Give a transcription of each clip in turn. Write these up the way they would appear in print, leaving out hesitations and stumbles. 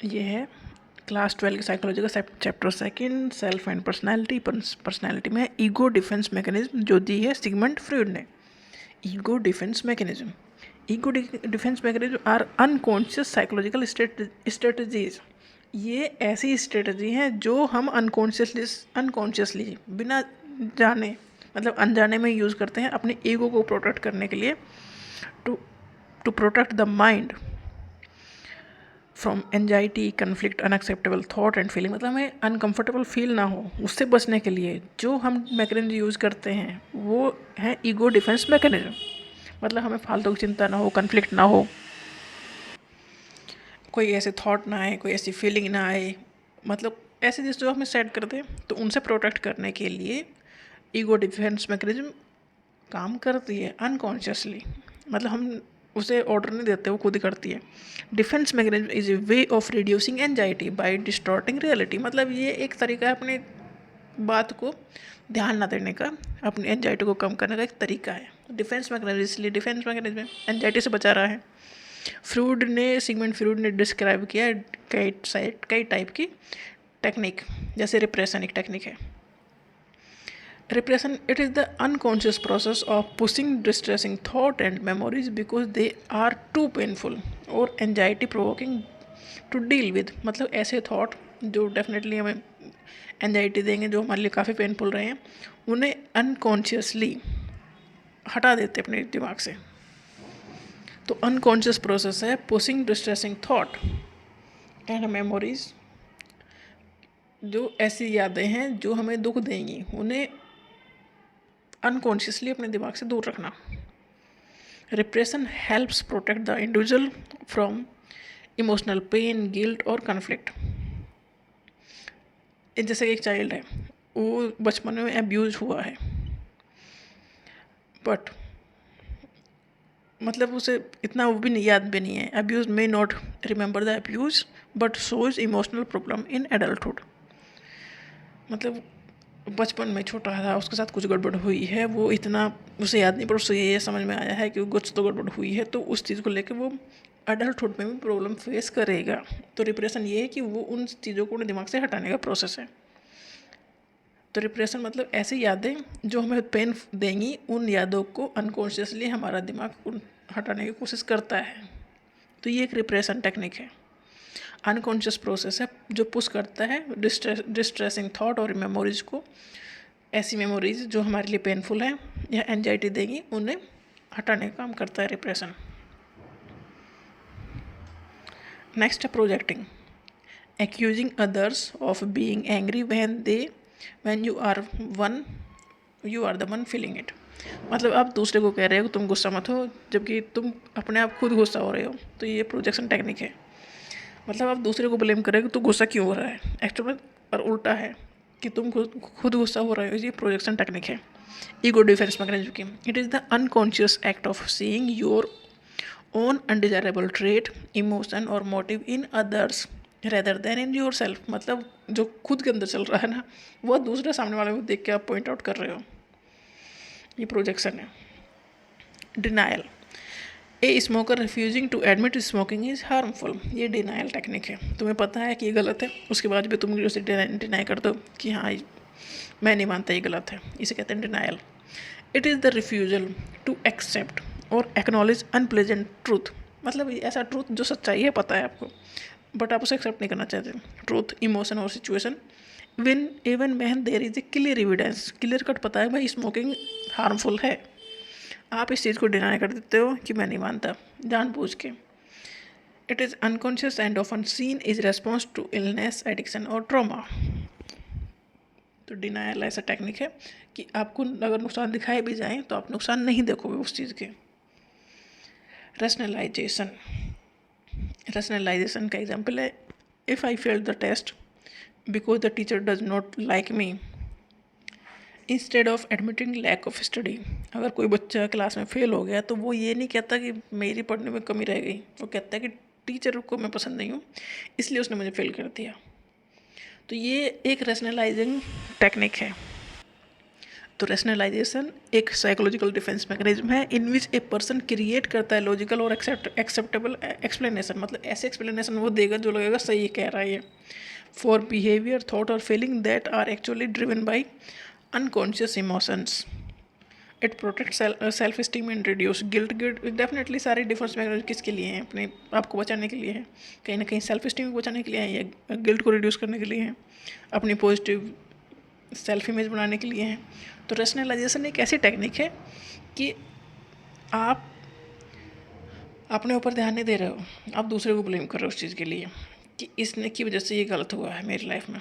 ये है क्लास 12 की साइकोलॉजी का chapter second, self and personality. Personality में ईगो डिफेंस मैकेनिज्म जो दी है सिगमंड फ्रॉइड ने। Ego defence mechanism, ego defence mechanism are unconscious psychological strategies. ये ऐसी स्ट्रेटजी हैं जो हम अनकॉन्शियसली बिना जाने, मतलब अनजाने में यूज़ करते हैं अपने ईगो को प्रोटेक्ट करने के लिए, to to protect the mind from anxiety, conflict, unacceptable thought and feeling. मतलब हमें अनकंफर्टेबल फील ना हो, उससे बचने के लिए जो हम मैकेनिज्म यूज़ करते हैं वो है ईगो डिफेंस मैकेनिज्म। मतलब हमें फालतू की चिंता ना हो, कन्फ्लिक्ट ना हो, कोई ऐसे थॉट ना आए, कोई ऐसी फीलिंग ना आए, मतलब ऐसे चीज़ जो हमें सेट कर दे, तो उनसे प्रोटेक्ट करने के लिए ईगो डिफेंस मैकेनिज्म काम करती है अनकॉन्शियसली। मतलब हम उसे ऑर्डर नहीं देते, वो खुद ही करती है। Defence mechanism is a way of reducing anxiety by distorting reality. मतलब ये एक तरीका है अपने बात को ध्यान ना देने का, अपनी एनजाइटी को कम करने का एक तरीका है डिफेंस मैकेनिज्म। इसलिए डिफेंस मैकेनिज्म एनजाइटी से बचा रहा है। सिगमंड फ्रूड ने डिस्क्राइब किया कई टाइप की टेक्निक, जैसे रिप्रेशन एक टेक्निक है। Repression, it is the unconscious process of pushing distressing thought and memories because they are too painful or anxiety provoking to deal with। मतलब ऐसे थॉट जो डेफिनेटली हमें एनजाइटी देंगे, जो हमारे लिए काफ़ी पेनफुल रहे हैं, उन्हें अनकॉन्शियसली हटा देते अपने दिमाग से। तो अनकॉन्शियस प्रोसेस है pushing distressing thought and memories. जो ऐसी यादें हैं जो हमें दुख देंगी, उन्हें अनकॉन्शियसली अपने दिमाग से दूर रखना। Repression helps protect the individual from emotional pain, guilt और कन्फ्लिक्ट। जैसे एक चाइल्ड है, वो बचपन में अब्यूज हुआ है, बट मतलब उसे इतना वो भी नहीं, याद भी नहीं है। Abuse may not remember the abuse but shows emotional problem in adulthood. मतलब बचपन में छोटा था, उसके साथ कुछ गड़बड़ हुई है, वो इतना उसे याद नहीं, पर उसे ये समझ में आया है कि कुछ तो गड़बड़ हुई है, तो उस चीज़ को लेकर वो अडल्टहुड में भी प्रॉब्लम फेस करेगा। तो रिप्रेशन ये है कि वो उन चीज़ों को अपने दिमाग से हटाने का प्रोसेस है। तो रिप्रेशन मतलब ऐसी यादें जो हमें पेन देंगी, उन यादों को अनकॉन्शियसली हमारा दिमाग उन हटाने की कोशिश करता है। तो ये एक रिप्रेशन टेक्निक है, अनकॉन्शियस प्रोसेस है जो पुश करता है डिस्ट्रेसिंग थॉट और मेमोरीज को। ऐसी मेमोरीज जो हमारे लिए पेनफुल हैं या एनजाइटी देंगी, उन्हें हटाने का काम करता है रिप्रेशन। नेक्स्ट है projecting, accusing others of being angry when you are the one feeling it। मतलब आप दूसरे को कह रहे हो तुम गुस्सा मत हो, जबकि तुम अपने आप खुद गुस्सा हो रहे हो। तो ये प्रोजेक्शन टेक्निक है। मतलब आप दूसरे को ब्लेम कर रहे हो कि तू गुस्सा क्यों हो रहा है, एक्चुअल में और उल्टा है कि तुम खुद गुस्सा हो रहे हो। ये प्रोजेक्शन टेक्निक है ईगो डिफेंस मैकेनिज्म की। It is the unconscious act of seeing your own undesirable trait, emotion और motive in others rather than in yourself. मतलब जो खुद के अंदर चल रहा है ना, वो दूसरे सामने वाले को देख के आप पॉइंट आउट कर रहे हो। ये प्रोजेक्शन है। Denial, a smoker refusing to admit smoking is harmful. ये डिनायल टेक्निक है। तुम्हें पता है कि ये गलत है, उसके बाद भी तुम उसे डिनाई कर दो कि हाँ मैं नहीं मानता ये गलत है। इसे कहते हैं denial. It is the refusal to accept और एक्नॉलेज अनप्लेजेंट ट्रूथ। मतलब ऐसा ट्रूथ जो सच्चाई है, पता है आपको, बट आप उसे एक्सेप्ट नहीं करना चाहते। ट्रूथ, इमोशन और situation when even man there is a clear evidence. Clear cut पता है भाई स्मोकिंग हार्मफुल है, आप इस चीज़ को डिनाई कर देते हो कि मैं नहीं मानता जानबूझ के। It is unconscious and often seen is response to illness, addiction और ट्रॉमा। तो डिनायल ऐसा टेक्निक है कि आपको अगर नुकसान दिखाए भी जाए तो आप नुकसान नहीं देखोगे उस चीज़ के। रैशनलाइजेशन, रैशनलाइजेशन का एग्जांपल है, if I failed the test because the teacher does not like me instead of admitting lack of study. अगर कोई बच्चा क्लास में फेल हो गया तो वो ये नहीं कहता कि मेरी पढ़ने में कमी रह गई, वो कहता है कि टीचर को मैं पसंद नहीं हूँ इसलिए उसने मुझे फेल कर दिया। तो ये एक रैशनलाइजिंग टेक्निक है। तो रेशनलाइजेशन एक साइकोलॉजिकल डिफेंस मैकेनिज्म है इन विच ए पर्सन क्रिएट करता है लॉजिकल और एक्सेप्टेबल एक्सप्लेनेशन, मतलब ऐसे एक्सप्लेनेशन वो देगा जो लगेगा सही कह रहा है ये, फॉर बिहेवियर थॉट और feeling that are actually driven by unconscious emotions. It protect self esteem and reduce guilt. Definitely सारे डिफेंस मैकेनिज्म किसके लिए हैं? अपने आप को बचाने के लिए है, कहीं ना कहीं सेल्फ स्टीम को बचाने के लिए है, या गिल्ट को रिड्यूस करने के लिए है, अपनी पॉजिटिव सेल्फ इमेज बनाने के लिए है। तो रेशनलाइजेशन एक ऐसी टेक्निक है कि आप अपने ऊपर ध्यान नहीं दे रहे हो, आप दूसरे को ब्लेम कर रहे हो उस चीज़ के लिए कि इसने की वजह से ये गलत हुआ है मेरी लाइफ में,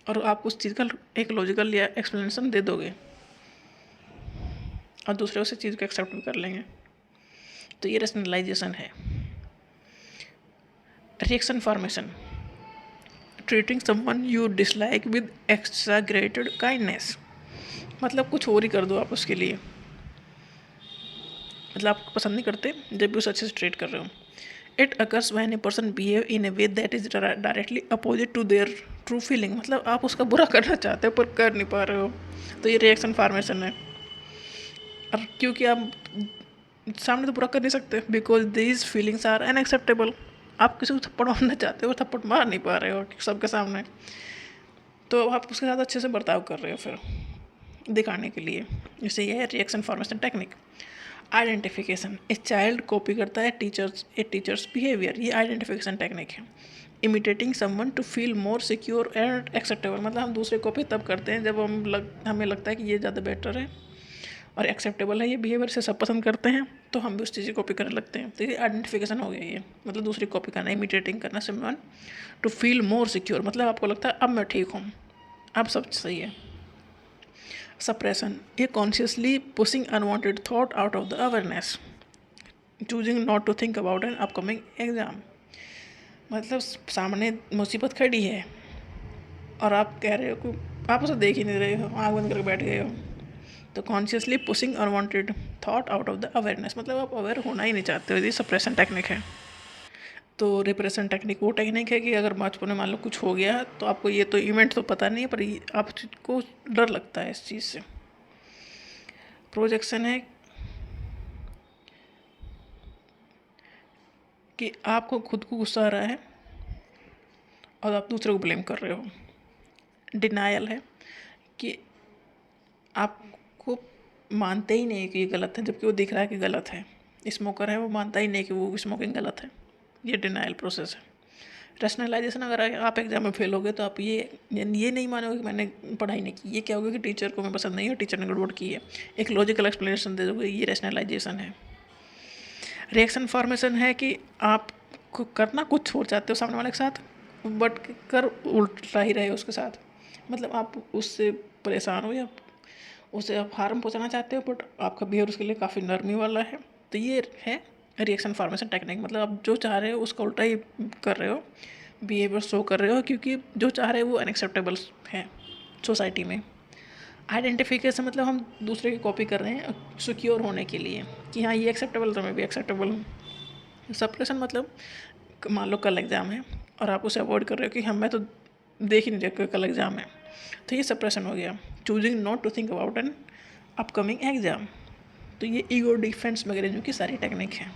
और आप उस चीज़ का एक लॉजिकल या एक्सप्लेनेशन दे दोगे और दूसरे उस चीज़ को एक्सेप्ट भी कर लेंगे। तो ये रेशनलाइजेशन है। Reaction formation, treating someone you dislike with exaggerated kindness, मतलब कुछ और ही कर दो आप उसके लिए, मतलब आप पसंद नहीं करते जब भी उसे अच्छे से ट्रीट कर रहे हो। It occurs when a person behave in a way that is directly opposite to their true feeling, मतलब आप उसका बुरा करना चाहते हो पर कर नहीं पा रहे हो, तो ये रिएक्शन फॉर्मेशन है। और क्योंकि आप सामने तो बुरा कर नहीं सकते, because these feelings are unacceptable. आप किसी को थप्पड़ मारना चाहते हो, थप्पड़ मार नहीं पा रहे हो सबके सामने, तो आप उसके साथ अच्छे से बर्ताव कर रहे हो फिर दिखाने के लिए। इसे यह है reaction formation technique. Identification, a child copy करता है टीचर्स बिहेवियर, ये आइडेंटिफिकेशन टेक्निक है। Imitating someone to feel more secure and acceptable, मतलब हम दूसरे कॉपी तब करते हैं जब हमें लगता है कि ये ज़्यादा बेटर है और एक्सेप्टेबल है, ये बिहेवियर से सब पसंद करते हैं, तो हम भी उस चीज़ की कॉपी करने लगते हैं। तो ये आइडेंटिफिकेशन हो गया, ये मतलब दूसरी कॉपी करना। इमिटेटिंग करना someone to feel more secure, मतलब आपको लगता है अब मैं ठीक हूँ, अब सब सही है। सप्रेशन, ये consciously pushing unwanted thought out of the awareness, choosing not to think about an upcoming exam, मतलब सामने मुसीबत खड़ी है और आप कह रहे हो कि आप उसे देख ही नहीं रहे हो, आँख बंद करके बैठ गए हो, तो consciously pushing unwanted thought out of the awareness, मतलब आप अवेयर होना ही नहीं चाहते हो, ये सप्रेशन टेक्निक है। तो रिप्रेशन टेक्निक वो टेक्निक है कि अगर बचपन में मान लो कुछ हो गया तो आपको ये तो इवेंट तो पता नहीं है, पर आपको डर लगता है इस चीज़ से। प्रोजेक्शन है कि आपको खुद को गुस्सा आ रहा है और आप दूसरे को ब्लेम कर रहे हो। डिनायल है कि आपको मानते ही नहीं कि ये गलत है, जबकि वो दिख रहा है कि गलत है। स्मोकर है, वो मानता ही नहीं कि वो स्मोकिंग गलत है, ये डिनायल प्रोसेस है। रैशनलाइजेशन, अगर आप एग्जाम में फेल हो गए तो आप ये नहीं मानोगे कि मैंने पढ़ाई नहीं की, ये क्या होगा कि टीचर को मैं पसंद नहीं है, टीचर ने गड़बड़ की है, एक लॉजिकल एक्सप्लेनेशन दे दोगे, ये रैशनलाइजेशन है। रिएक्शन फॉर्मेशन है कि आप करना कुछ छोड़ चाहते हो सामने वाले के साथ, बट कर उल्टा ही रहे हो उसके साथ, मतलब आप उससे परेशान हो या उसे आप हार्म पहुंचाना चाहते हो, बट आपका बिहेवियर उसके लिए काफ़ी नरमी वाला है, तो ये है रिएक्शन फॉर्मेशन टेक्निक। मतलब आप जो चाह रहे हो उसका उल्टा ही कर रहे हो, बिहेवियर शो कर रहे हो, क्योंकि जो चाह रहे हो वो अनएक्सेप्टेबल है सोसाइटी में। आइडेंटिफिकेशन, मतलब हम दूसरे की कॉपी कर रहे हैं सिक्योर होने के लिए कि हाँ ये एक्सेप्टेबल तो मैं भी एक्सेप्टेबल हूँ। सप्रेशन, मतलब मान लो कल एग्ज़ाम है और आप उसे अवॉइड कर रहे हो कि हाँ मैं तो देख ही नहीं रहा कल एग्ज़ाम है, तो ये सप्रेशन हो गया। Choosing not to think about an upcoming exam, तो ये ईगो डिफेंस मैकेनिज्म की सारी टेक्निक है।